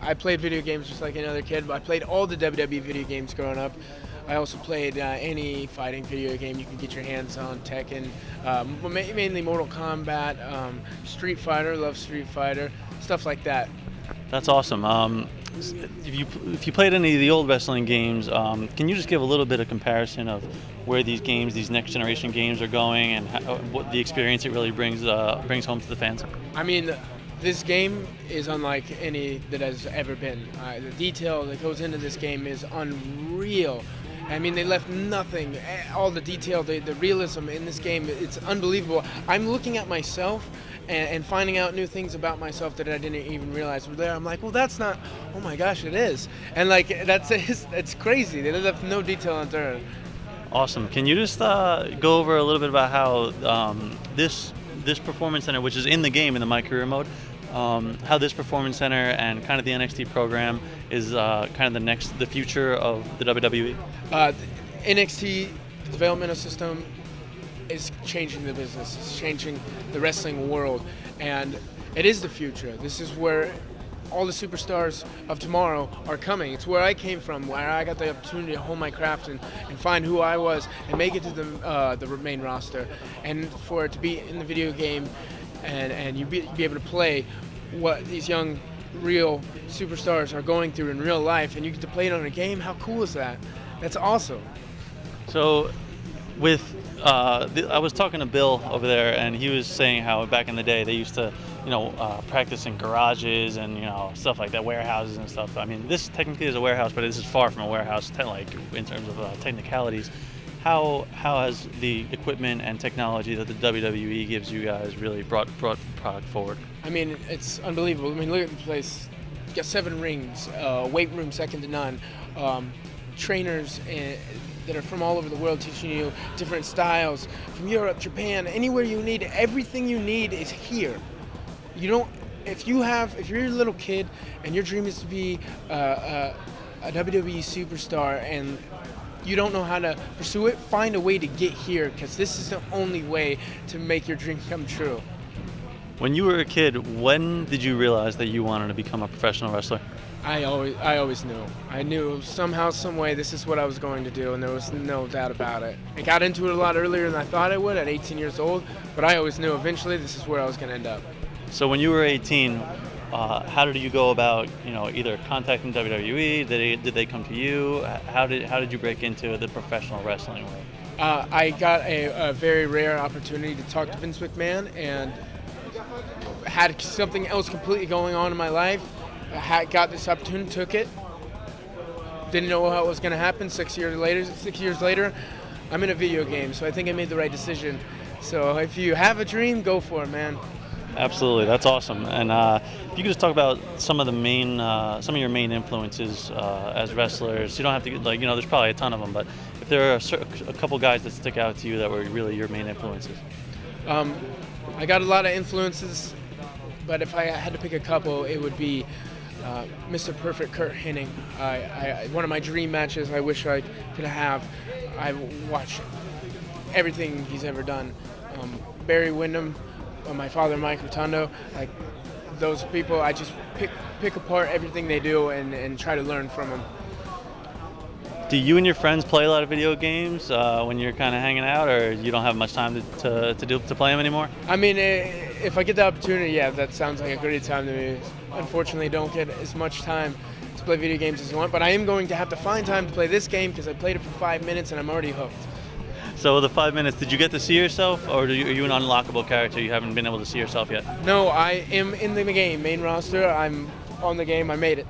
I played video games just like any other kid. But I played all the WWE video games growing up. I also played any fighting video game you can get your hands on, Tekken, mainly Mortal Kombat, Street Fighter, love Street Fighter, stuff like that. That's awesome. If you played any of the old wrestling games, can you just give a little bit of comparison of where these games, these next generation games, are going, and what the experience it really brings home to the fans? I mean, this game is unlike any that has ever been. The detail that goes into this game is unreal. I mean, they left nothing. All the detail, the realism in this game, it's unbelievable. I'm looking at myself and finding out new things about myself that I didn't even realize were there. I'm like, well, that's not, oh my gosh, it is. And like, it's crazy. They left no detail on there. Awesome. Can you just go over a little bit about how this performance center, which is in the game in the My Career mode, how this performance center and kind of the NXT program is kind of the future of the WWE? NXT developmental system is changing the business. It's changing the wrestling world, and it is the future. This is where all the superstars of tomorrow are coming. It's where I came from, where I got the opportunity to hone my craft and find who I was and make it to the main roster, and for it to be in the video game and you be able to play what these young real superstars are going through in real life, and you get to play it on a game. How cool is that? That's awesome. So I was talking to Bill over there, and he was saying how back in the day they used to, practice in garages and stuff like that, warehouses and stuff. I mean, this technically is a warehouse, but this is far from a warehouse, in terms of technicalities. How has the equipment and technology that the WWE gives you guys really brought product forward? I mean, it's unbelievable. I mean, look at the place. It's got 7 rings, weight room second to none, trainers that are from all over the world teaching you different styles, from Europe, Japan, anywhere you need. Everything you need is here. If you're a little kid and your dream is to be a WWE superstar and you don't know how to pursue it, find a way to get here, because this is the only way to make your dream come true. When you were a kid, when did you realize that you wanted to become a professional wrestler? I always knew. I knew somehow, some way, this is what I was going to do, and there was no doubt about it. I got into it a lot earlier than I thought I would at 18 years old, but I always knew eventually this is where I was going to end up. So when you were 18, how did you go about, either contacting WWE? Did they come to you? How did you break into the professional wrestling world? I got a very rare opportunity to talk to Vince McMahon, and had something else completely going on in my life. Got this opportunity, took it. Didn't know how it was going to happen. 6 years later, I'm in a video game, so I think I made the right decision. So if you have a dream, go for it, man. Absolutely, that's awesome. And if you could just talk about some of your main influences as wrestlers. You don't have to, there's probably a ton of them, but if there are a couple guys that stick out to you that were really your main influences. I got a lot of influences, but if I had to pick a couple, it would be Mr. Perfect Kurt Hennig. One of my dream matches I wish I could have. I watched everything he's ever done. Barry Windham, my father, Mike Rotundo, like those people, I just pick apart everything they do and try to learn from them. Do you and your friends play a lot of video games when you're kind of hanging out, or you don't have much time to play them anymore? I mean, if I get the opportunity, yeah, that sounds like a great time to me. Unfortunately, don't get as much time to play video games as I want, but I am going to have to find time to play this game because I played it for 5 minutes and I'm already hooked. So the 5 minutes, did you get to see yourself, or are you an unlockable character? You haven't been able to see yourself yet? No, I am in the game, main roster. I'm on the game. I made it.